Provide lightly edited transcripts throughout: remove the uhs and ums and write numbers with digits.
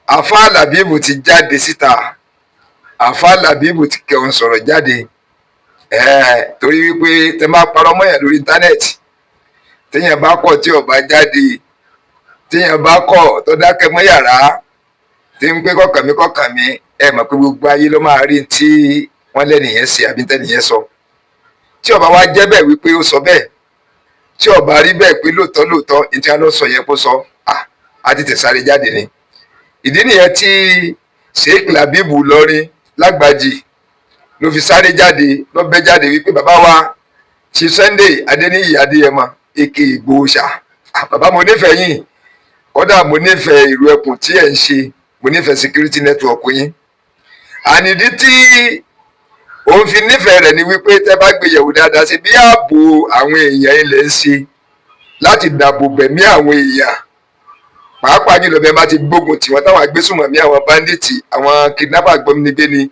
Àfáà Làbíbù ti jáde síta, Àfáà Làbíbù ti kẹun sọ̀rọ̀ jáde torí wípé tẹ máa parọ́ mọ́yàn lórí íńtánẹ́ẹ̀tì, téèyàn bá kọ̀ tí ò bá jáde, téèyàn bá kọ̀ tó dákẹ́ mọ́ yàrá tí ń pé kọ̀kàn mi ẹ mọ̀ pé gbogbo ayé ló máa rí tí wọ́n lẹ́nìyẹn ṣe àbí tẹ́nìyẹn sọ. Tí ó bá wá jẹ́ bẹ́ẹ̀ wípé ó sọ bẹ́ẹ̀, tí ó bá rí bẹ́ẹ̀ pé lóòótọ́ ìtí wọn lọ sọ yẹn kó sọ á ti tẹ̀sáré jáde ni. Ìdí nìyẹn tí Sheikh Labeeb Ìlọrin Lágbàjì ló fi sáré jáde ló bẹ́ jáde wípé bàbá wa Chief Sunday Adéníyì Adéyẹmọ aka Ìgbòho Ṣà, bàbá mo nífẹ̀ẹ́ yín, kódà mo nífẹ̀ẹ́ ìlú ẹkùn tí ẹ̀ ń ṣe, mo nífẹ̀ẹ́ security network yín. Ànídí tí òun fi nífẹ̀ẹ́ rẹ̀ ni wípé tẹ́ bá gbé yẹ̀wò dáadáa sí bí ààbò àwọn èèyàn ilẹ̀ ń ṣe láti dàbò bẹ̀mí àwọn èèyàn, pàápàá jùlọ bẹ́ẹ̀ bá ti gbógun tì wọ́n táwọn agbésùmọ̀mí, àwọn bandits, àwọn kidnapper gbọ́mínigbéni,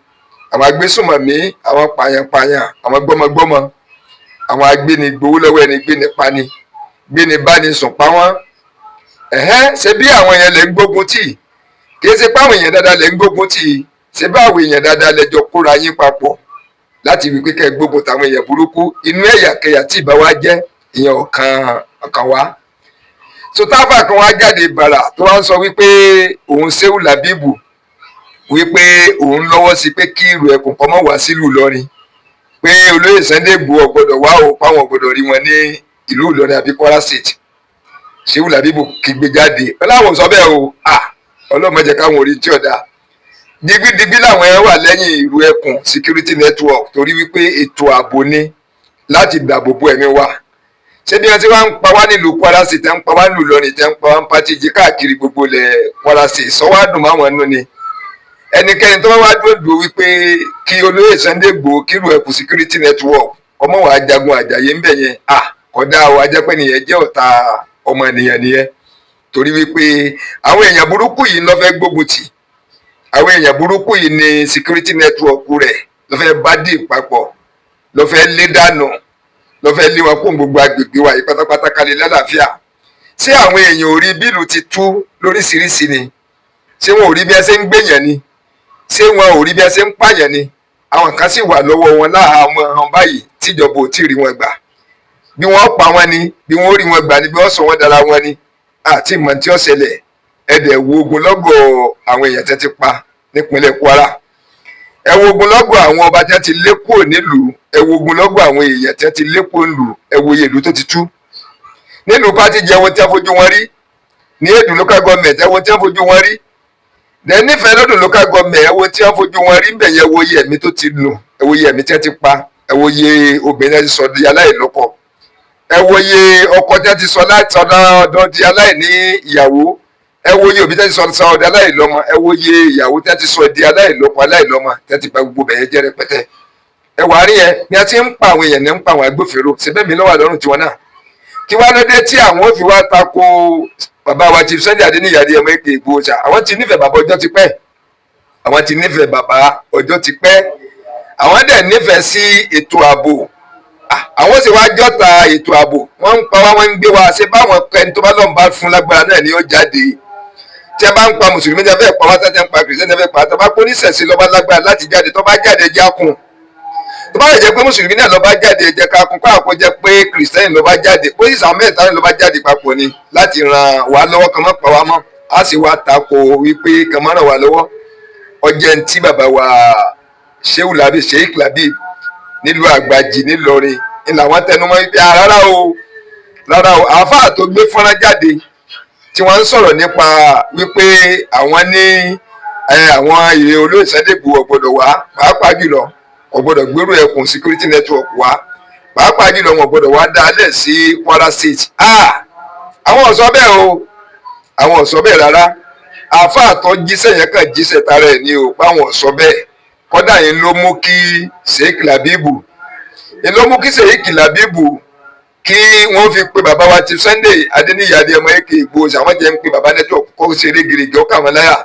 àwọn agbésùmọ̀mí, àwọn pààyàn-pààyàn, àwọn gbọ́mọgbọ́mọ, àwọn agbénigbowó lọ́wọ́ ẹni gbénipani, gbénibáni sùn pa wọ́n. Ṣe bí àwọn èèyàn lè ń gbógun tì, kì í ṣe pé àwọn èèyàn dáadáa lè ń gbógun tì, ṣe bá àwọn èèyàn dáadáa lẹjọ kóra yín papọ̀ láti wí pé kẹ́ gbógun tàwọn èèyàn burúkú, inú ẹ̀yàkẹyà tí ìbá wa jẹ́ ìyẹn ọ̀kan wá. Sotáfà kan wá jáde bàrà tó wá ń sọ wípé òun Sheikh Labeeb wípé òun lọ́wọ́ sí pé kí ìlú ẹkùn kọ́ mọ́ wá sílùú Ìlọrin, pé olóyè Sunday Igboho ọ̀gbọ́dọ̀ wá o, páwọn ọ̀gbọ́dọ̀ rí wọn ní ìlú Ìlọrin àbí Kwara State. Sheikh Labeeb kígbe jáde ọláwọ̀ sọ bẹ́ẹ̀ o, ọlọ́mọdé káwọn orí tí ọ̀dà digbidigbi làwọn ẹ̀ wà lẹ́yìn ìlú ẹkùn security network torí wípé ètò ààbò ni láti dáàbò bo ẹ̀mí wa. Ṣé bí wọ́n ti wá ń pa wá nílùú Kwara State, tẹ́ ń pa wá nílùú Ìlọrin, tẹ́ ń pa wá ń pàtìjì káàkiri gbogbo ilẹ̀ Kwara State, sọ́wádùn máwọn nù ni. Ẹnikẹ́ni tó bá wá dúró wípé kí olóyè Sunday Igboho kí ìlú ẹkùn security network ọmọ wa jagun àjàyè ń bẹ̀ yẹn, kódà o ajẹ́pẹ́ nìyẹn jẹ́ ọ̀tá ọmọ ènìyàn nìyẹn, torí wípé àwọn èèyàn burúkú yìí ló fẹ́ gbógun tì, àwọn èèyàn burúkú yìí ni security network rẹ̀ ló fẹ́ bá dì papọ̀, ló fẹ́ lé dànù, ló fẹ́ lé wọn kó gbogbo agbègbè wa yìí pátápátá kalẹ̀ lálàáfíà. Ṣé àwọn èèyàn ò rí bílù ti tú lóríṣiríṣi ni? Ṣé wọn ò rí bí ẹ ṣe ń gbèyàn ni? Ṣé wọn ò rí bí ẹ ṣe ń pààyàn ni? Àwọn kan sì wà lọ́wọ́ wọn láhàámọ́ hàn báyìí tíjọba ò tí ì rí wọn gbà. Bí wọ́n pa wọn ni, bí wọ́n rí wọn gbà ni, bí wọ́n sọ wọn dára wọn ni, àti ìmọ̀ tí ó ṣẹlẹ̀ ẹ̀dẹ̀ wo ogunlọ́gọ̀ àwọn èèyàn tẹ́ ti pa nípínlẹ̀ Kwara, ẹ wo ogunlọ́gọ̀ àwọn ọba tẹ́ ti lé kúrò nílùú, ẹ wo ogunlọ́gọ̀ àwọn èèyàn tẹ́ ti lé kúrò nílùú, ẹ wo iye ìlú tó ti tú. Nílùú pátí jẹ́ wọn tí wọ́n fojú wọn rí, ní Èdù local government ẹ wo tí wọ́n fojú wọn rí, dẹ̀ nífẹ̀ẹ́ lọ́dún local government ẹ wo tí wọ́n fojú wọn rí, ń bẹ̀ yẹ wo iye ẹ̀mí tó ti lù, ẹ wo iye ẹ̀mí tí wọ́n ti pa, ẹ wo iye obìnrin tí sọ di aláìlọ́kọ, ẹ wo iye ọkọ tí wọ́n ti sọ láti ọ̀dọ̀ di aláìní ìyàwó, ẹ wo iye òbí tẹ́ ti sọ ọdẹ aláìlọ́mọ, ẹ wo iye ìyàwó tẹ́ ti sọ di aláìlọ́kọ aláìlọ́mọ tẹ́ ti pa gbogbo bẹ̀yẹ jẹ́ rẹpẹtẹ. Ẹ wà rí yẹn ni a ti ń pa àwọn èèyàn ní ń pa àwọn agbófinró, síbẹ̀ mi lọ́wọ́ lọ́rùn tiwọn náà. Kí wá lóde tí àwọn ò fi wá tako bàbá wa Chief Sunday Adéníyì Adéyẹmọ aka Ìgbòho Ṣà? Àwọn ti nífẹ̀ẹ́ bàbá ọjọ́ ti pẹ́, àwọn ti nífẹ̀ẹ́ bàbá ọjọ́ ti pẹ́, àwọn dẹ̀ nífẹ̀ẹ́ sí ètò ààbò, àwọn sì wá jọ́ta ètò ààbò, wọ́n ń pa wá, wọ́n ń gbé wa, ṣé báwọn ẹni tó bá lọ́n bá fún lágbára náà ni ó jáde. Tí ẹ bá ń pa mùsùlùmí tẹ́ fẹ́ pa wá, tẹ́ ń pa kìrìsìtẹ́nì tẹ́ fẹ́ pa, tó bá pé oníṣẹ̀ṣe ló bá lágbára láti jáde, tó bá jáde ẹjẹ́ kún, tó bá lè jẹ́ pé mùsùlùmí náà ló bá jáde ẹjẹ́ ká kún, káàkó jẹ́ pé kìrìsìtẹ́nì ló bá jáde, ó sì sàmì ẹ̀ta ló bá jáde papọ̀ ni láti ràn wá lọ́wọ́ kan mọ́ pa wá mọ́, á sì wá tako wípé kan mọ́ ràn wá lọ́wọ́. Ọjẹ́ ń tí bàbá wa Sheikh Labeeb nílùú Àgbàjì nílọrin ni làwọn tẹnumọ́ wípé rárá o àáfàá tó gbé fọ́nrán jáde tí wọ́n ń sọ̀rọ̀ nípa wípé àwọn ní àwọn ìrè olóyè Sunday Igboho ọ̀gbọ́dọ̀ wá, pàápàá jùlọ ọ̀gbọ́dọ̀ gbèrú ẹkùn security network wá, pàápàá jùlọ wọn ọ̀gbọ́dọ̀ wá dálẹ̀ sí Kwara State. Àwọn ò sọ bẹ́ẹ̀ o, àwọn ò sọ bẹ́ẹ̀ rárá. Àáfàá tó jíṣẹ́ yẹn kàn jíṣẹ́ tara ẹ̀ ní o, báwọn ò sọ bẹ́ẹ̀. Kódà yẹn ló mú kí Sheikh Labeeb kí wọ́n fi pe bàbá wa Chief Sunday Adéníyì Adéyẹmọ aka Ìgbòho Ṣà, àwọn jẹ́ ń pe bàbá network kọ́ ṣeré gírígì ọkà wọn láyà.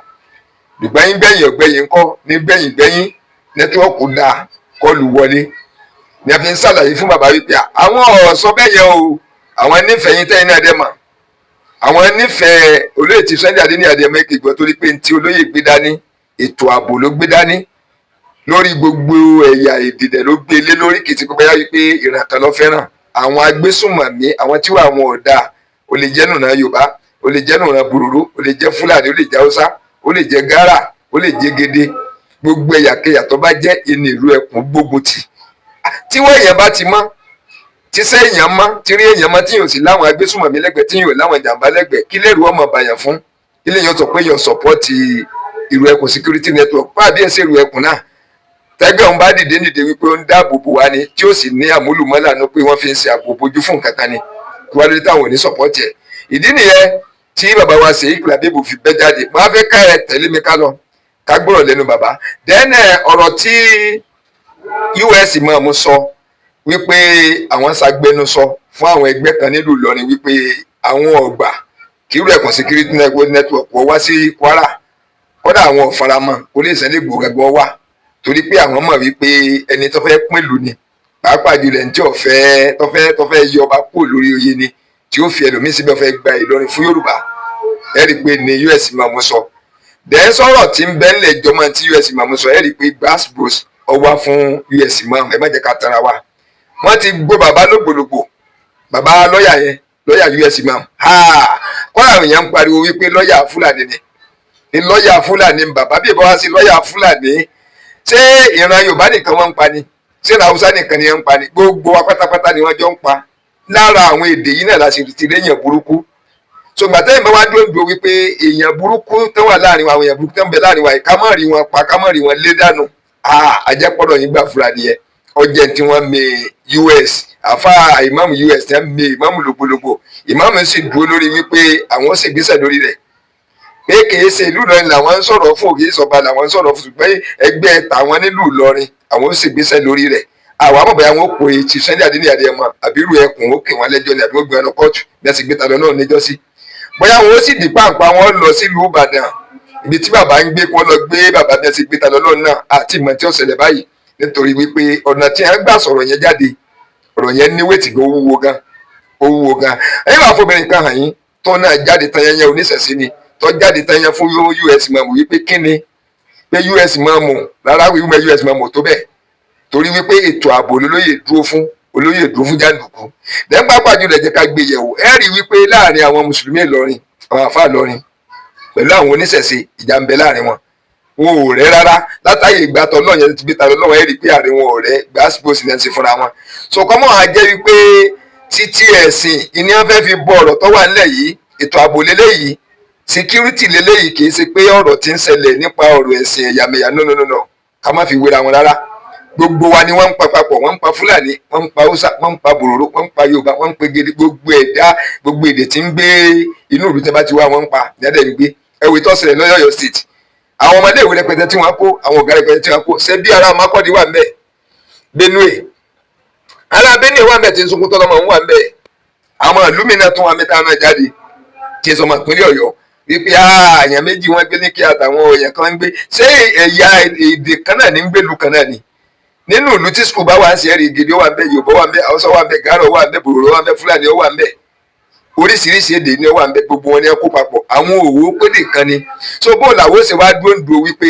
Gbẹ̀yìn ọ̀gbẹ̀yìn kọ́ ní gbẹ̀yìn nẹ́tíwọ́ọ̀kù dá kọlù wọlé ni a fi ń ṣàlàyé fún bàbá wípé àwọn ọ̀rọ̀ sọ bẹ́ẹ̀ yẹn o, àwọn nífẹ̀ẹ́ yín tẹ́yìn náà dẹ́ mọ̀, àwọn nífẹ̀ẹ́ olóyè tí Sunday Adé ní Adéyẹmọ Ìgbìgbọ́ torí pé tí olóyè gbé dání ètò ààbò ló gbé dání lórí gbogbo ẹ̀yà ìdìdẹ̀ ló gbé lé lórí kìtì pé báyà wípé ìran kan ló fẹ́ràn àwọn agbésùnmọ̀mí àwọn tí àwọn ọ̀dà ó lè jẹ́ nùnà Yorùbá ó lè jẹ́ nùnà Bòròró ó lè jẹ́ Fúlàní ó lè jẹ́ Haúsá ó lè jẹ́ Gárà ó lè jẹ́ Gédé gbogbo ẹ̀yàkẹyà tó bá jẹ́ ìní ìlú ẹkùn gbógun tì tí wọ́n èèyàn bá ti mọ́ tí sẹ́ èèyàn mọ́ tí rí èèyàn mọ́ tí yóò sì láwọn agbésùnmọ̀mí lẹ́gbẹ̀ẹ́ tí yóò láwọn jàǹbá lẹ́gbẹ̀ẹ́ kí lẹ́rù ọmọ bàyàn fún ilé yẹn sọ pé yóò sọpọ́ọ̀tì ìlú ẹkùn security network pàdé ẹsẹ̀ ìlú ẹkùn náà tẹ́gbẹ́ òun bá dìde wípé ó ń dáàbò bò wá ni tí ó sì ní àmúlùmọ́lànà pé wọ́n fi ń ṣe ààbò bójú fún nǹkan kan ni kí wọ́n lè táwọn ò ní sọpọ́ọ̀tì ẹ̀ ìdí nìyẹn tí bàbá wa Sheikh Labeeb fi bẹ́ jáde máa fẹ́ ká ẹ tẹ̀lé mi ká lọ ká gbọ́rọ̀ lẹ́nu bàbá dẹ́nẹ̀ ọ̀rọ̀ tí US máa mú sọ wípé àwọn ṣàgbẹnusọ fún àwọn ẹgbẹ́ kan nílùú Ìlọrin wípé àwọn ọgbà kí irú ẹkùn security network wọ́n wá sí Kwara kódà àwọn ọ̀faramọ́ oníṣẹ́lẹ̀ gbòógàgbọ́ wà torí pé àwọn mọ̀ wípé ẹni tó fẹ́ pín ìlú ni pàápàá jùlọ ẹni tí tó fẹ́ yọ ọba kúrò lórí oyè ni tí ó fi ẹlòmíín síbẹ̀ fẹ́ gba Ìlọrin fún Yorùbá ẹ rí i pé ní US máa mú sọ dẹ́n sọ̀rọ̀ tí ń bẹ́ńlẹ̀ jọmọ tí US máa mú sọ ẹ rí i pé gbàsbros ọwá fún US máa ẹ má jẹ́ ká tara wa wọ́n ti gbó bàbá lógbòlógbò bàbá lọ́ọ̀yà yẹn lọ́ọ̀yà US máa kọ́ àwọn èèyàn ń pariwo wípé lọ́ọ̀yà Fúlàní ni lọ́ọ̀yà Fúlàní bàbá bí ìbọn wá sí lọ́ọ̀yà Fúlàní ṣé ìran Yorùbá nìkan wọ́n ń pa ni ṣé ìran Haúsá nìkan ni wọ́n ń pa ni gbogbo wa pátápátá ni wọ́n jọ ń pa lára àwọn èdè yìí náà láti ti léèyàn burúkú so gbàtẹ́yìn bá wá dúró wípé èèyàn burúkú tó wà láàrin wa àwọn èèyàn burúkú tó ń bẹ láàrin wa ká má rí wọn pa ká má rí wọn lé dànù àjẹpọ̀dọ̀ yìí gbà fúra nìyẹn ọjẹ́ tí wọ́n mẹ US àfa ìmáàmù US tí wọ́n mẹ ìmáàmù lògbòlògbò ìmáàmù sì dúró lórí wípé àwọn sì gbéṣẹ̀ lórí rẹ̀ pé kìí ṣe ìlú Ìlọrin làwọn ń sọ̀rọ̀ fún òkè ìsọba làwọn ń sọ̀rọ̀ fún ṣùgbọ́n ẹgbẹ́ tàwọn nílùú Ìlọrin àwọn sì gbéṣẹ̀ lórí rẹ̀ àwọn àmọ̀bẹ̀ àwọn òpó etí Sunday Adé ní Adéyẹmọ àbí irú ẹkùn òkè wọn lẹ́jọ́ ni àbí wọ́n gbé wọn lọ kóòtù bí wọ́n sì gbé ta lọ náà níjọ́ sí bóyá wọn ó sì di pàǹpá wọn lọ sílùú Ìbàdàn ibi tí bàbá ń gbé wọn lọ gbé bàbá bí wọ́n sì gbé ta lọ náà àti ìmọ̀ tí ó ṣẹlẹ̀ báyìí nítorí wípé ọ̀nà tí wọ́n gbà sọ̀rọ̀ yẹn jáde ọ̀rọ̀ yẹn ní wéètì gan ó wúwo gan ẹ̀yìn wà fóbìnrin kan hàn yín tó náà jáde tán yẹn oníṣẹ̀ṣẹ̀ ni tó jáde tán yẹn fún US mọ̀mù wípé kíni pé US mọ̀mù rárá wíwú US mọ̀mù tó bẹ́ẹ̀ torí wípé ètò ààbò olóyè dúró fún jàǹdùkú lẹ́gbà pàjùlọ jẹ́ ká gbé yẹ̀wò ẹ rí wípé láàrin àwọn mùsùlùmí Ìlọrin àwọn àfáà Ìlọrin pẹ̀lú àwọn oníṣẹ̀ṣẹ̀ ìjà ń bẹ láàrin wọn ò rẹ́ rárá látàyè ìgbà tó náà yẹn ti gbé ta lọ́wọ́ ẹ rí pé àárín wọn ò rẹ́ gbàsíbò sí náà ti fúnra wọn so kọ́mọ́ á jẹ́ wípé títí ẹ̀sìn ìní wọn fẹ́ fi bọ ọ̀rọ̀ tó wà nílẹ̀ yìí ètò ààbò lélẹ́yìí security lélẹ́yìí kì í ṣe pé ọ̀rọ̀ tí ń ṣẹlẹ̀ nípa ọ̀rọ̀ ẹ̀sìn ẹ̀yàmẹ̀yà no ká má fi wéra wọn rárá gbogbo wa ni wọ́n ń pa papọ̀ wọ́n ń pa Fúlàní wọ́n ń pa Haúsá wọ́n ń pa Bòròró wọ́n ń pa Yorùbá wọ́n ń pe Gédé gbogbo ẹ̀dá gbogbo èdè tí ń gbé inú ìlú tí wọ́n bá ti wá wọ́n ń pa nígbà ń gbé ẹ̀wì tó ṣẹlẹ̀ lọ́yọ̀ state àwọn ọmọdé ìwé rẹpẹtẹ tí wọ́n kó àwọn ọ̀gá rẹpẹtẹ tí wọ́n kó ṣé bí ara Makurdi wà ń bẹ̀ Benue ara Benue wà ń bẹ̀ tí ń sunkún tọ́lọ́mọ ń wà ń bẹ̀ àwọn ìlú mìíràn tún wà mẹ́ta náà jáde tí sọmọ ìpínlẹ̀ Ọ̀yọ́ wípé àyàn méjì wọ́n gbé ní kí àtàwọn èèyàn kan ń gbé ṣé ẹ̀yà èdè kan náà ní ń gbèlú kan náà ni nínú ìlú tí skul bá wà ń ṣe ẹ̀rí Gèdè wà ń bẹ Yorùbá wà ń bẹ Haúsá wà ń bẹ Gárà wà ń bẹ Bòròró wà ń bẹ Fúlàní wà ń bẹ oríṣiríṣi èdè ni ó wà ń bẹ gbogbo wọn ni ẹ kó papọ̀ àwọn òwò pédè kan ni so bó làwọn ṣe wá dúró wípé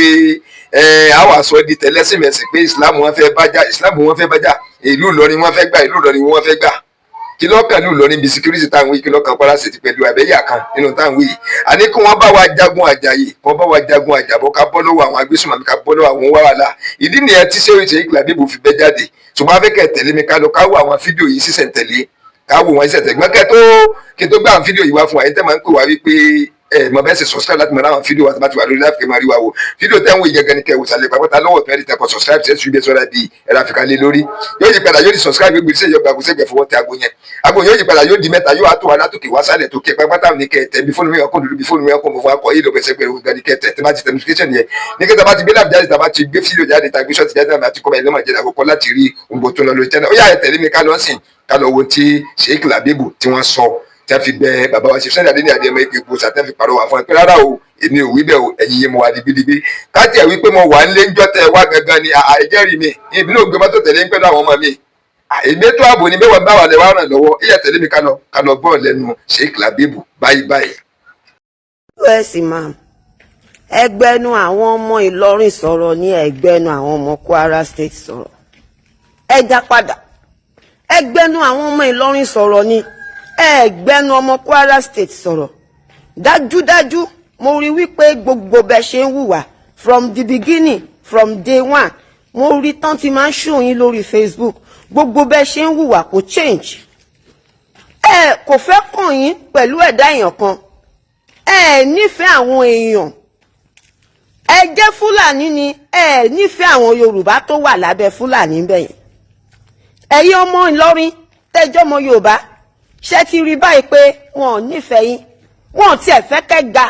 àwọn àṣọ di tẹlẹsìmẹsì pé Islam wọn fẹ́ bájà ìlú Ìlọrin wọn fẹ́ gbà ìlú Ìlọrin wọn fẹ́ gbà kí lọ́kàn ní Ìlọrin bíi security táwọn wí kí lọ́kàn Kwara State pẹ̀lú àbẹ́yà kan nínú táwọn wí àní kí wọ́n bá wa jagun àjàyè wọ́n bá wa jagun àjàbọ̀ ká bọ́ lọ́wọ́ àwọn agbésùnmọ̀mí ká bọ́ lọ́wọ́ àwọn wàhálà ìdí nìyẹn tí Sheikh Labeeb fi bẹ́ jáde ṣùgbọ́n afẹ́kẹ́ tẹ̀lé mi ká lọ ká wo àwọn fídíò yìí sísẹ̀ntẹ̀lé ká wo wọn sísẹ̀ntẹ̀lé gbọ́n kí tó gbá àwọn fídíò yìí wá fún wa yín tẹ́ máa ń pè wá wípé mo bẹ́ẹ̀ sì subscribe láti mọ àwọn fídíò wa tí wọ́n ti wà lórí láti máa rí wa wo fídíò tẹ́ ń wo ìgẹ̀gẹ̀ ní kẹwò sàlẹ̀ pàpàtà lọ́wọ́ tó ẹ̀rí tẹ́kọ̀ subscribe ṣe é ṣubí sọ́ra di ẹ̀rọ àfikà lé lórí yóò yí padà yóò di subscribe yóò gbèsè yóò gbàgbọ́ sẹ́gbẹ̀ fọwọ́ tẹ àgbo yẹn àgbo yóò yí padà yóò di mẹ́ta yóò àtò wà látòkè wá sálẹ̀ tó kẹ pàpàtà ní kẹtẹ bí fóònù mi ọkọ̀ dúdú bí fóònù mi ọkọ̀ mọ̀fọ́ akọ yìí lọ bẹ̀sẹ̀ pẹ̀lú gani kẹtẹ tẹ bá ti tẹ notification yẹn ní kẹtẹ bá ti gbé láàbù jáde tàbá ti gbé fídíò jáde tàbí ṣọ́ọ̀tì jáde tàbí àti kọ́mọ ẹ̀ lọ́mọ jẹ́dá àkọ́kọ́ láti rí ohun tó lọ lórí channel ó yà ẹ̀ tẹ̀lé mi ká lọ sìn ká lọ wo tí Sheikh Labeeb tí wọ́n sọ tí a fi bẹ bàbá wa ṣe Sunday Adé ní Adéyẹmọ Ìgbìgbò sàtẹ́ fi pàrọwà fún ẹ pé rárá o èmi ò wí bẹ́ẹ̀ o ẹ̀yin yẹn mo wà dibidibi káàtì ẹ̀ wípé mo wà ń lé ńjọ́ tẹ wá gangan ni àìjẹ́rìí mi ìbí náà gbé mọ́tò tẹ̀lé ń pẹ̀lú àwọn ọmọ mi ìgbésẹ̀ ààbò ni mẹ́wàá bá wà lẹ́wà ràn lọ́wọ́ ìyá tẹ̀lé mi ká lọ gbọ́ lẹ́nu Sheikh Labeeb báyìí. us imam ẹgbẹ́nu àwọn ọmọ Ìlọrin sọ̀rọ̀ ní ẹgbẹ́nu àwọn ọmọ Kwara State sọ̀rọ̀ ẹja padà ẹgbẹ́nu àwọn ọmọ Ìlọrin sọ̀rọ̀ ní ẹgbẹ́nu ọmọ Kwara State sọ̀rọ̀ dájúdájú mo rí wípé gbogbo bẹ́ẹ̀ ṣe ń hùwà from the beginning from day one mo rí tán ti máa ń ṣòyìn lórí Facebook gbogbo bẹ́ẹ̀ ṣe ń hùwà kò change kò fẹ́ kàn yín pẹ̀lú ẹ̀dá èèyàn kan nífẹ̀ẹ́ àwọn èèyàn jẹ́ Fúlàní ni nífẹ̀ẹ́ àwọn Yorùbá tó wà lábẹ́ Fúlàní bẹ́yẹn ẹ̀yin ọmọ Ìlọrin tẹ́jọ́ ọmọ Yorùbá ṣe ti rí báyìí pé wọn ò nífẹ̀ẹ́ yín wọn ò tiẹ̀ fẹ́ kẹ́ ga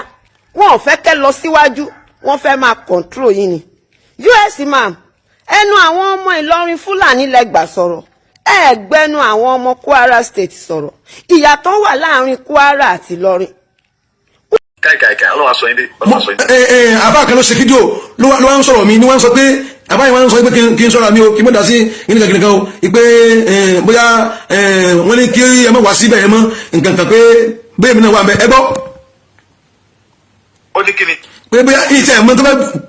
wọn ò fẹ́ kẹ́ lọ síwájú wọ́n fẹ́ máa control yín ni us imam ẹnu àwọn ọmọ Ìlọrin Fúlàní lẹ́gbà sọ̀rọ̀ ẹgbẹ́nu àwọn ọmọ Kwara State sọ̀rọ̀ ìyàtọ̀ wà láàrin Kwara àti Ìlọrin. káìkàìkà ọlọ́wà sọ yín dé ọlọ́wà sọ yín dé. àbá kan ló ṣe fídíò ló wá ń sọ̀rọ̀ mi ni wọ́n ń sọ pé àbá yìí wọ́n ń sọ pé kí n sọ̀rọ̀ mi o kí n mọ̀ dá sí kìnìkan o pé bóyá wọ́n ní kí ẹ má wá síbẹ̀ ẹ mọ́ nǹkan kan pé bóyá mi náà wà ń bẹ ẹ gbọ́. ó ní kíni. pé bóyá ìtẹ̀ ẹ̀mọ́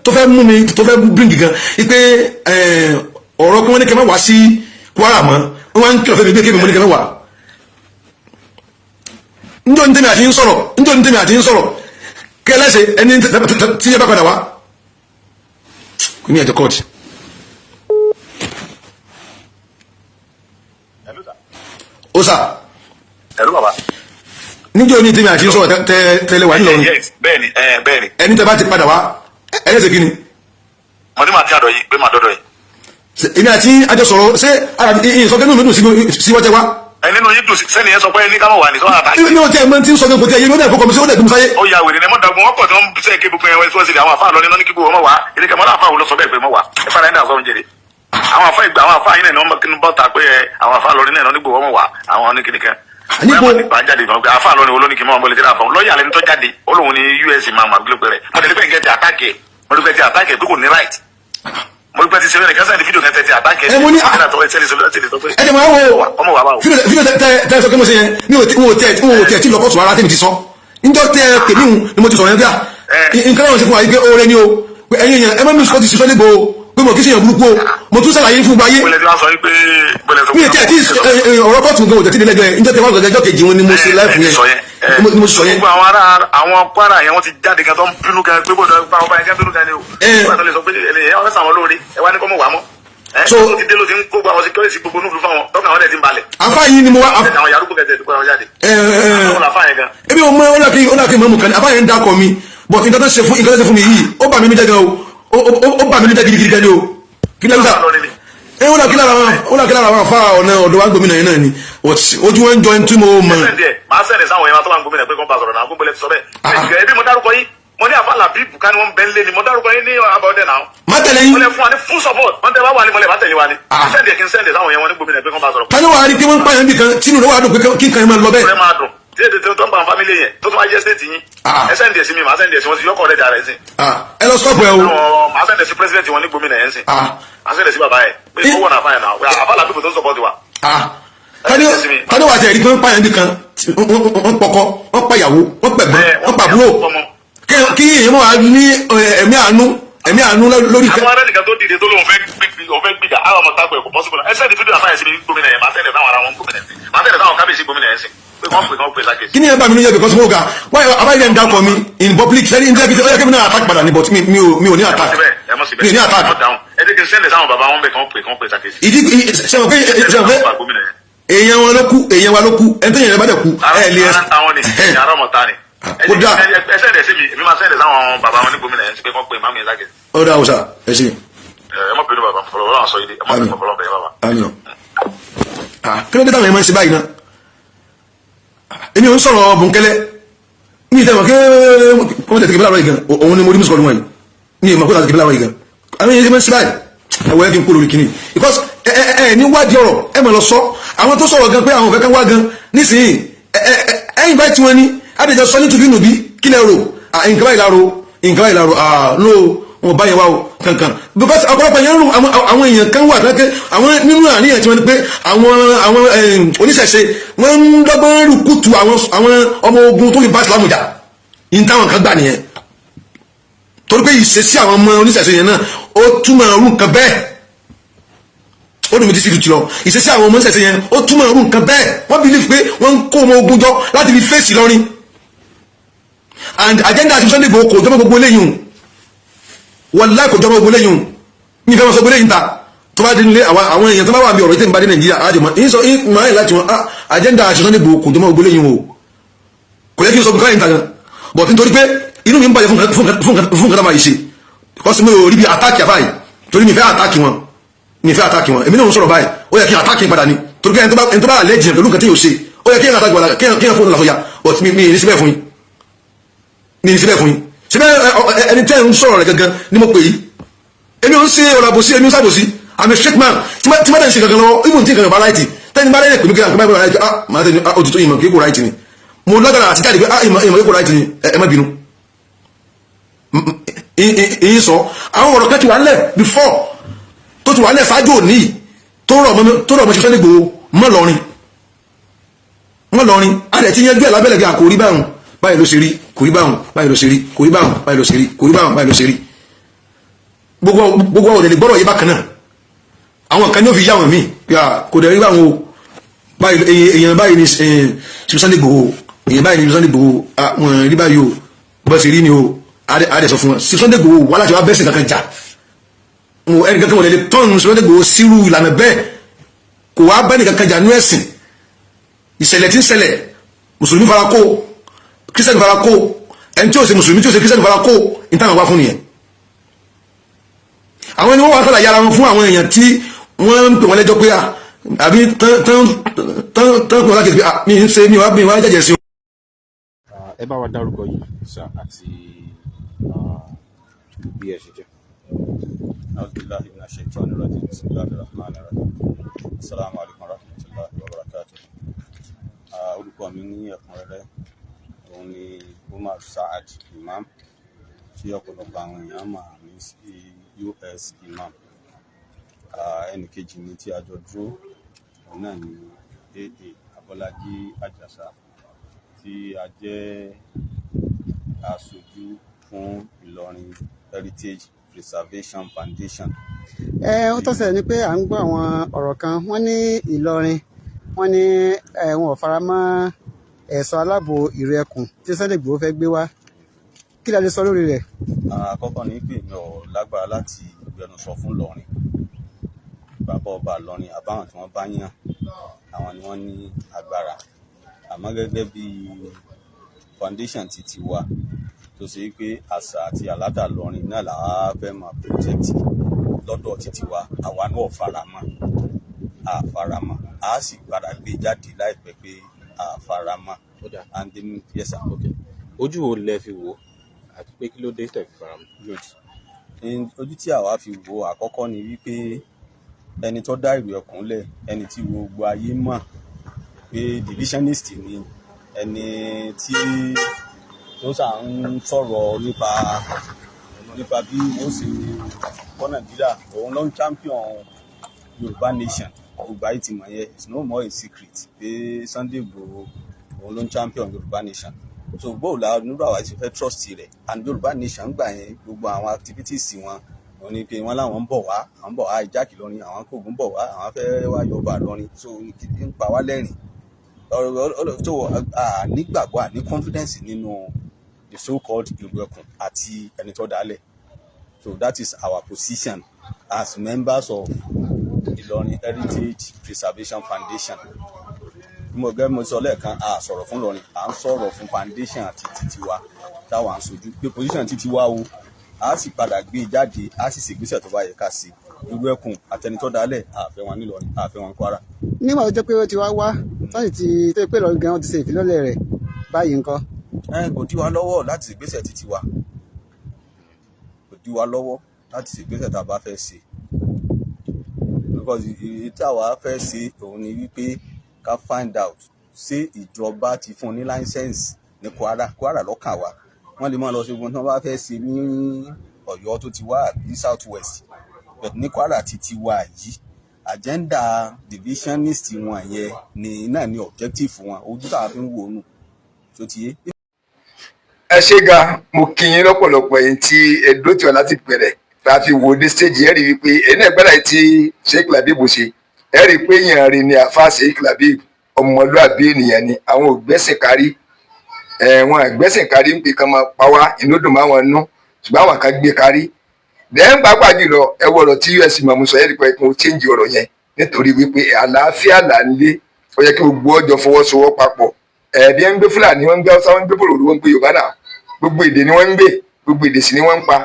tó fẹ́ mú mi tó fẹ́ bíríǹgì gan pé ọ̀rọ̀ kí wọ́n ní kí ẹ má wá sí Kwara mọ́ wọ́n wá ń kí ọ̀fẹ́ mi bí kí mi mọ́ ní kí ẹ má wá. njọ́ ní tèmi àti ń sọ̀rọ̀ kẹlẹ́sẹ̀ ẹni tí yẹ bá padà wá kò ní ẹ̀jẹ̀ kọ́ọ̀tì. ó sà. ẹ̀rú bàbá. níjọ́ ní tèmi àti ń sọ̀rọ̀ tẹ́lẹ̀ wà nílọrin. bẹ́ẹ̀ni bẹ́ẹ̀ni. ẹni tẹ́ bá ti padà wá ẹlẹ́sẹ̀ kí ni. mo ní màá tí àdọ̀ yìí pé màá dọ́dọ̀ yìí. èmi àti àjọ sọ̀rọ̀ ṣé ìsọkẹ́nu mi dùn sí wọ́tẹ́ wá. nínú yín dùn sẹ́ni yẹn sọ pé ní ká mọ̀ wà ní sọ́nà àtàkì. ní o tẹ́ ẹ mọ́ tí ń sọ pé kò tẹ́ ẹ yé mi ó dẹ̀ fọkàn mi sí ó dẹ̀ gbé mi sáyé. ó yà wèrè ní ẹmọ dàgbọn wọn pọ̀ tí wọ́n sẹ́ ké gbogbo ẹ̀wọ̀n ẹ̀sọ́ sílẹ̀ àwọn àfáà lọ nínú ní kíkó wọn wá ìdíkẹ́ mọ́lá àfáà wò lọ sọ bẹ́ẹ̀ pé mọ́ wá ẹ fara ẹ̀dá sọ́run jèrè. àwọn àfáà yín náà kí n bọ́ ta pé àwọn àfáà lọ nínú nígbò wọn wá àwọn oníkìníkẹ́. àfáà lọ ní olóníkì mọ́ ọmọlẹ́dẹ́ náà fún lọ́ọ̀yà lẹni tó jáde olóhùn ní US máa máa gbé pẹ̀rẹ̀ mọ̀tẹ́lẹ́fẹ́ gẹ̀ẹ́tì àtàkì pé kò ní right mo gbẹ ti ṣe lẹ́nu kẹsàn-án ní fídíò kẹtẹ ti àtàkì ẹ mo ní ẹ máa wo ọmọ wa báwo. fídíò tẹ sọ pé mo ṣe yẹn mi ò tẹ tí lọkọ sùn ara tèmi ti sọ níjọ́ tẹ tèmi hùn ni mo ti sọ̀rọ̀ yẹn bí nǹkan náà ṣe fún wa yìí pé oore ni o pé ẹ̀yin yẹn ẹ má mi sọ ti ṣiṣọ́ níbo pé mo kì í ṣe yẹn burúkú o mo tún ṣàlàyé fún gbáyé. mi tẹ tí ọ̀rọ̀ kọ́ọ̀tù nǹkan ò tẹ̀ tí nílẹ̀gbẹ́ níjọ́ tẹ wá lọ́jọ́ kejì wọn ni mo ṣe láìfù yẹn ni mo sọ yẹn. gbogbo àwọn Kwara yẹn wọ́n ti jáde kan tó ń bínú kan pé bọ́dọ̀ bá ọba yẹn bínú kan ni o. nígbà tó lè sọ pé ẹ ọ̀rẹ́ sàwọn lóore ẹ wá ní kọ́ mọ̀ wá mọ́. so ó ti dé ló ti ń kó gba àwọn security gbogbo núflu fáwọn tọ́ka àwọn ẹ̀ ti ń balẹ̀. afa yìí ni mo wá. àwọn yàrá kẹtẹ ìdúpọ̀ àwọn jáde. ebi o mọ ọlọ́kì mọ́mù kan afa yẹn ń dákọ̀ mi but nǹkan tó ṣe fún mi yìí ó bà mí jẹ́ gan o ó bà mí jẹ́ gidigidi gan ni o kí lẹ́yìn sá ó là kí lára àwọn afá ọ̀nà ọ̀dọ̀ wa gómìnà yẹn náà ni ojú wọn jọ tí mo mọ̀. máa sẹ́ni sáwọn yẹn máa tó wà ní gómìnà pé kó bá sọ̀rọ̀ náà gbogbo ẹ̀ ti sọ bẹ́ẹ̀. ẹbí mo dárúkọ yín mo ní àfa Labeeb ká ní wọ́n bẹ́ẹ̀ lé ni mo dárúkọ yín ní abọ́dẹ náà. má tẹ̀lé yín. mo lè fún wa ní full support wọ́n tẹ wá wà ní mọ́lẹ̀ bá tẹ̀lé wa ni. sẹ́ndì kí n sẹ́ndì sáwọn yẹn wọ́n ní gómìnà pé kó bá sọ̀rọ̀. tani wàá rí pé wọ́n ń pààyàn bí kan tínú ló wà dùn pé kí n kan máa lọ bẹ́ẹ̀. ọ̀rẹ́ máa dùn tí èdè tó ń pa fámílì yẹn tó tún wá jẹ́ stéètì yín ẹ sẹ́ndì ẹ̀ sí mi màá sẹ́ndì ẹ̀ sí wọn ti yọkọ̀ ọ̀rẹ́dà rẹ̀ sí. ẹ lọ stop ẹ o. màá sẹ́ndì ẹ̀ sí president wọn ní gómìnà yẹn sí. màá sẹ́ndì ẹ̀ sí bàbá yẹn pé ó wọ̀ náà fáyẹn náà àfa Labeeb tó ń support wa. tani wàá tẹ̀ rí pé wọ́n ń pààyàn bí kan wọ́n pọkọ wọ́n pàyàwó wọ́n pẹ̀gbọ́n wọ́n pàbúrò kí èèyàn máa ní ẹ̀mí àánú lórí. àwọn ará nìkan tó dìde tó lóun fẹ́ gbìjà àwọn ọmọ tágbọ̀ ẹ̀kọ́ pọ́sibúlù ẹsẹ̀ ní fídíò àfáyẹ̀ sí gómìnà yẹn máa tẹ̀lé táwọn ará wọn gómìnà yẹn máa tẹ̀lé táwọn kábíyèsí gómìnà yẹn sí pé wọ́n pè lákèsí. kí ni ẹ bá mi ní yẹ because mo ga why abáyé ń dákọ̀ mi in public ṣẹ́ni ní ẹgbẹ́ ọ̀yẹ́ kébí náà attack padà ní but mi ò ní attack mi ò ní attack. ẹ jẹ́ kí n sẹ́ndẹ̀ sáwọn bàbá wọn bẹ̀ kàn pè lákèsí. ìdí sẹ́wọ̀n pé èèyàn wọn ló kú èèyàn wa ló kú ẹni tó yẹn bá dẹ̀ kú ẹ̀ lé ẹ ó dà ẹ sẹ́ndẹ̀ sí mi èmi máa sẹ́ndẹ̀ sáwọn bàbá wọn ní gómìnà yẹn sí pé kàn pè má mi lákèsí. ó dà ọ̀sà ẹ ṣe. ẹ má bínú bàbá fọlọ́ sọ yìí ẹ má bínú fọlọ́ bẹ̀rẹ̀ bàbá. kí ló dé táwọn yẹn máa ń ṣe báyìí náà èmi ò ń sọ̀rọ̀ bùnkẹ́lẹ́ mi ìtẹ̀wọ̀n kí wọ́n tẹ̀tẹ̀ kí bíláwọ̀ yìí gan òun ni mo rí mú sọ̀rọ̀ wọn yìí mi ìmọ̀ kó tàbí kí bíláwọ̀ yìí gan àwọn yẹn ṣe máa ń ṣe báyìí ẹ̀wọ̀ ẹ̀ kí n kó lórí kìíní because ẹ ní wádìí ọ̀rọ̀ ẹ mọ̀ lọ sọ àwọn tó sọ̀rọ̀ gan pé àwọn òfẹ́ kan wá gan nísìnyí ẹ̀yìn báyìí tí wọ́n ní àdèjọ sọ nítorí nùbí kí lẹ rò nǹkan báyìí láro no wọn bá yẹn wá o kankan because ọ̀pọ̀lọpọ̀ yẹn rú àwọn èèyàn kan wà kankan àwọn nínú àníyàn tí wọ́n ní pé àwọn oníṣẹ̀ṣe wọ́n ń dọ́gbọ́n rúkútù àwọn ọmọ ogun tó lè bá ìsìlámù jà yìí táwọn kan gbà nìyẹn torí pé ìṣesí àwọn ọmọ oníṣẹ̀ṣe yẹn náà ó túmọ̀ rú nǹkan bẹ́ẹ̀ ó dùn mí ti sí ìdùtù lọ ìṣesí àwọn ọmọ oníṣẹ̀ṣe yẹn ó túmọ̀ rú nǹkan bẹ́ẹ̀ wọ́n believe pé wọ́n ń kó ọmọ ogun jọ láti fi fèsì lọ́rin and agenda àti Sunday Igboho kò jọmọ gbogbo eléyìí wallahi kò jọmọ gbogbo eléyìí ní ìfẹ́ wọn sọ gbogbo eléyìí ta tó bá dé nílé àwọn èèyàn tó bá wà bí ọ̀rọ̀ ìtẹ́ni bá dé Nàìjíríà àjọmọ́ ìyín sọ ìmọ̀ ayé láti wọn agenda àti Sunday Igboho kò jọmọ gbogbo eléyìí o kò yẹ kí n sọ bùkọ́ ìta gan but nítorí pé inú mi ń bàjẹ́ fún kàtà máa yìí ṣe kọ́sí mi ò rí bí àtàkì àbáyì torí mi fẹ́ àtàkì wọn èmi náà ń sọ̀rọ̀ báyìí ó yẹ kí n àtàkì padà ni torí pé ẹni tó bá lẹ́ jìnà pẹ̀lú nǹkan tí yóò ṣe ó yẹ kí n àtàkì padà kí n fóònù làkọ̀yà but mi ní síbẹ̀ fún yín síbẹ̀ ẹni tẹ́ ń sọ̀rọ̀ rẹ̀ gangan ni mo pè yí èmi ò ń ṣe ọ̀rọ̀ àbòsí èmi ń sàbòsí àmì straight man tí má dẹ̀ ń ṣe gangan lọ́wọ́ even tí gangan bá láìtì tẹ́ni bá lẹ́yìn pèmí kí n bá láìtì máa tẹ́ni òtítọ́ ìmọ̀ kí kò láìtì ni mo lágbára àti jáde pé ìmọ̀ kí kò láìtì ni ẹ má bínú ìyín sọ àwọn ọ̀rọ̀ kan ti wà nílẹ̀ before tó ti wà nílẹ̀ ṣáájú òní tó rọ̀ mọ́ ṣe Sunday Igboho mọ́ lọ́rin a lè ti yanjú ẹ̀ lábẹ́lẹ̀ bí i àkórí báhùn báyìí ló ṣe rí kò rí báhùn báyìí ló ṣe rí kò rí báhùn báyìí ló ṣe rí kò rí báhùn báyìí ló ṣe rí gbogbo ọ̀dẹ̀ lè gbọ́rọ̀ yé bákan náà àwọn kan ní ó fi yá wọn míì kò dẹ̀ rí báhùn o èèyàn báyìí ni Sunday Igboho èèyàn báyìí ni Sunday Igboho wọn rí báyìí o bọ́ ṣe rí ni o a dẹ̀ sọ fún wọn Sunday Igboho wà láti wá bẹ́sẹ̀ kankan jà ẹnì kankan wọlé tọ́nù Sunday Igboho sírú ìlànà bẹ́ẹ̀ kò wá bẹ́ẹ̀ nìkan kan jà nú ẹ̀sìn ìṣẹ̀lẹ̀ tí ń ṣẹlẹ̀ mùsùlùmí fara kó kírísítẹ́nì fara kó ẹni tí ó ṣe mùsùlùmí tí ó ṣe kírísítẹ́nì fara kó ìtàn wá fún nìyẹn àwọn ẹni wọ́n wá sọ́lá yára wọn fún àwọn èèyàn tí wọ́n ń pè wọ́n lẹ́jọ́ pé àbí tán pè wọ́n láti pé mi ń ṣe mi wá jẹ́jẹ́ sí. ẹ bá wa dárúkọ yìí sá àti bí ẹ ṣe jẹ́. Auzubillahi minash shaitani rajim. Bismillahir rahmanir rahim. Assalamu alaikum warahmatullahi wabarakatuh. Orúkọ mi ní ẹ̀kúnrẹ́rẹ́ òun ni Umar Saad Imam tí ọ̀pọ̀lọpọ̀ àwọn èèyàn máa ní sí US Imam. Ẹnì kejì mi tí a jọ dúró òun náà ni AA Abọ́lájí Àjàsà tí a jẹ́ aṣojú fún Ìlọrin Heritage Preservation Foundation. Ó tọ́sẹ̀ ni pé à ń gbọ́ àwọn ọ̀rọ̀ kan wọ́n ní Ìlọrin wọ́n ní wọn ò fara mọ́ ẹ̀ṣọ́ aláàbò ìrù ẹkùn tí Sunday Igboho fẹ́ gbé wá kí la lè sọ lórí rẹ̀. Àkọ́kọ́ ni pé mi ò lágbára láti gbẹnusọ fún Ìlọrin bàbá ọba Ìlọrin àbáwọn tí wọ́n bá yàn àwọn ni wọ́n ní agbára àmọ́ gẹ́gẹ́ bí foundation ti tiwa tó ṣe pé àṣà àti àládà Ìlọrin náà làá fẹ́ máa protect lọ́dọ̀ títí wa àwa náà àfaramọ́ a sì padà gbé jáde láìpẹ́ pé àfaramọ́. And then yes sir. Okay. Ojú wo lẹ fi wò àti pé kí ló dé tẹ̀ fi faramọ́. Ojú tí àwa fi wò àkọ́kọ́ ni wípé ẹni tó dá ìrù ẹkùn lẹ̀ ẹni tí gbogbo ayé mọ̀ pé divisionist ni ẹni tí tó sà ń sọ̀rọ̀ nípa bí ó sì kọ́ Nàìjíríà òun ló ń champion Yorùbá nation gbogbo ayé ti mọ̀ yẹn it's no more a secret pé Sunday Igboho òun ló ń champion Yorùbá nation so gbóòlà nírú àwa ti fẹ́ trust rẹ̀ and Yorùbá nation gbà yẹn gbogbo àwọn activities wọn wọ́n ní pé wọ́n láwọn ń bọ̀ wá ìjákì lọ́rin àwọn kògùn bọ̀ wá àwọn fẹ́ wá Yorùbá lọ́rin so ń pa wá lẹ́rìn so nígbàgbọ́ àní confidence nínú the so-called ìlú ẹkùn àti ẹni tó dálẹ̀ so that is our position as members of Ìlọrin Heritage Preservation Foundation. Mo sọ lẹ́ẹ̀kan a sọ̀rọ̀ fún Ìlọrin à ń sọ̀rọ̀ fún foundation àti titiwa táwa ń sojú pé position titiwa o a sì padà gbé jáde a sì ṣègbésẹ̀ tó bá yẹ ká sí ìlú ẹkùn àtẹnitọ́ dálẹ̀ àfẹ́ wọn nílọrin àfẹ́ wọn Kwara. nígbà tó jẹ́ pé ó ti wá sọ́yìn tí tó pé Ìlọrin gan-an ti ṣe ìfilọ́lẹ̀ rẹ̀ báyìí ńkọ́. Kò dí wa lọ́wọ́ láti ṣègbésẹ̀ titiwa kò dí wa lọ́wọ́ láti ṣègbésẹ̀ tá a bá fẹ́ ṣe because èyí tí àwa fẹ́ ṣe òun ni wípé ká find out ṣé ìjọba ti fún ní license ní Kwara lọ́kàn wa wọ́n lè máa lọ sí ohun tí wọ́n bá fẹ́ ṣe ní Ọ̀yọ́ tó ti wá àbí South West, but ní Kwara ti ti wá yìí agenda divisionist wọn yẹn ni náà ni objective wọn, ojú tá a fi ń wò nù tó ti yé. ẹ ṣé ga mo kí yín lọ́pọ̀lọpọ̀ ẹ̀yin tí ẹ dúró tì wá láti bẹ̀rẹ̀ tá a fi wò dé stage ẹ rí i pé ẹ̀yin náà gbọ́dọ̀ tí Sheikh Labeeb ṣe ẹ rí i pé èèyàn rí ni àfa Sheikh Labeeb, ọmọlúàbí ènìyàn ni, àwọn ògbẹ́sìn kárí wọn àgbẹ́sìn kárí ń pè kán máa pa wá inú dùn máa wọn nú ṣùgbọ́n àwọn kan gbé kárí dẹ́n pàápàá jùlọ ẹ wọ̀rọ̀ tí us mọ̀mú sọ ẹ rí i pé kò change ọ̀rọ̀ yẹn nítorí wípé àlàáfíà là ń lé ó yẹ kí gbogbo ọjọ́ fọwọ́sowọ́ papọ̀ bí ẹ ń gbé Fúlàní wọn ń gbé Haúsá wọn ń gbé bòròrò wọn ń gbé Yorùbá náà gbogbo èdè ni wọ́n ń gbé gbogbo èdè sì ni wọ́n ń pa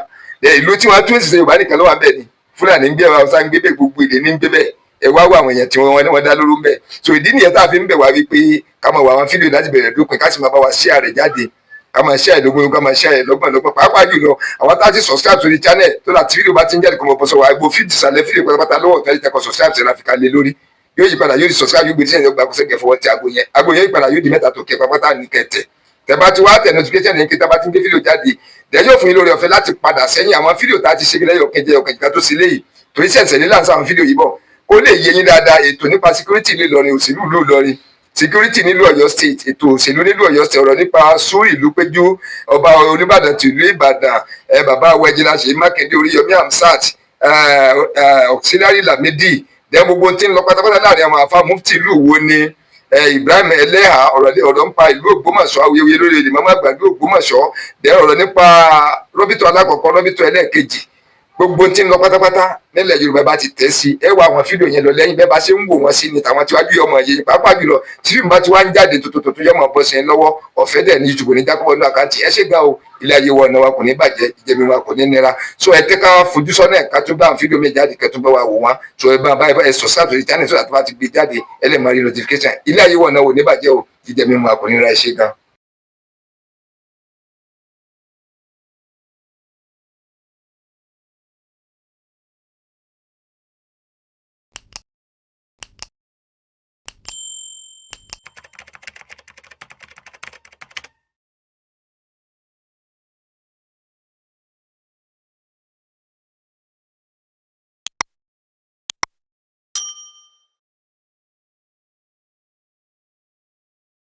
ìlú tí wọ́n tún ṣiṣẹ́ Yorùbá nìkan ló wà bẹ́ẹ̀ ni Fúlàní ń gbé Haúsá ń gbé bẹ́ẹ̀ gbogbo èdè ní ń gbé bẹ́ẹ̀ ẹ wá wá àwọn èèyàn tí wọ́n dá lóró ń bẹ̀ so ìdí nìyẹn tá a fi ń bẹ̀ wá wípé ká máa wá àwọn fídíò láti bẹ̀rẹ̀ dópin ká sì máa bá wa share rẹ̀ jáde ká máa share lógún ká máa share lọ́gbọ̀n pàápàá jùlọ àwọn tá a ti subscribe sórí channel tó láti fídíò bá ti ń jáde kọ́ mọ́ bọ́ sọ wa gbogbo fídíò sàlẹ̀ fídíò pátápátá lọ́wọ́ tẹ́lẹ̀ tẹ́kọ̀ subscribe sí láfikà lé lórí yóò yí padà yóò di subscribe yóò gbé tí ẹ̀yọ́ gba kọ́sẹ́ gẹ̀ fọwọ́ ti àgbo yẹn yí padà yóò di mẹ́ta tó kẹ́ pápátá ní kẹtẹ̀ tẹ́ bá ti wá tẹ̀ notification yẹn kí tá bá ti ń gbé fídíò jáde dẹ̀ yóò fún yín lórí ọ̀fẹ́ láti padà sẹ́yìn àwọn fídíò tá a ti ṣe lẹ́yọ̀ kẹjẹ ọ̀kẹjìká tó sí léyìí torí sẹ̀nsẹ̀ ní láǹsà àwọn fídíò yìí bọ̀ kó lè yé yín dáadáa ètò nípa security ní Ìlọrin òṣèlú ìlú Ìlọrin security nílùú Ọ̀yọ́ state ètò òṣèlú nílùú Ọ̀yọ́ state ọ̀rọ̀ nípa sùúrù ìlú péjú ọba Olúbàdàn tìlú Ìbàdàn bàbá wẹjìlá Ṣèyí Mákindé Oríyọmí Hamzat auxiliary Lamidi dẹ gbogbo tí ń lọ pátápátá láàrin àwọn àfa mufti ìlú wo ni Ibrahim Eleha ọ̀rọ̀ nípa ìlú Ògbómọ̀ṣọ́ awuyewuye lórí ìmọ̀mọ́ àgbà ìlú Ògbómọ̀ṣọ́ dẹ ọ̀rọ̀ nípa rọ́bìtọ̀ alákọ̀ọ́kọ́ rọ́bìtọ̀ ẹlẹ́ẹ̀kejì gbogbo tí ń lọ pátápátá nílẹ̀ Yorùbá bá ti tẹ̀ sí ẹ wá àwọn fídíò yẹn lọ lẹ́yìn bẹ́ẹ̀ bá ṣe ń wò wọ́n sí ni tàwọn tíwájú ọmọ yìí pàápàá jùlọ tí fíìmù bá ti wá ń jáde tuntun yọmọ bọ́ sí ẹ lọ́wọ́ ọ̀fẹ́ dẹ̀ ní YouTube ní jákòó ní àkáǹtì ẹ ṣe gan o ilé ayé wọn náà wa kò ní bàjẹ́ ìjẹmi wa kò ní nira so ẹ tẹ́ ká fojú sọ́nà ẹ̀ka tó bá àwọn fídíò mi jáde kẹ́ tó bá wa wò wọ́n so ẹ bá ẹ subscribe to channel so that bá ti gbé jáde ẹ lè máa rí notification ilé ayé wọn náà wò ní bàjẹ́ o ìjẹmi wa kò ní nira ẹ ṣe gan.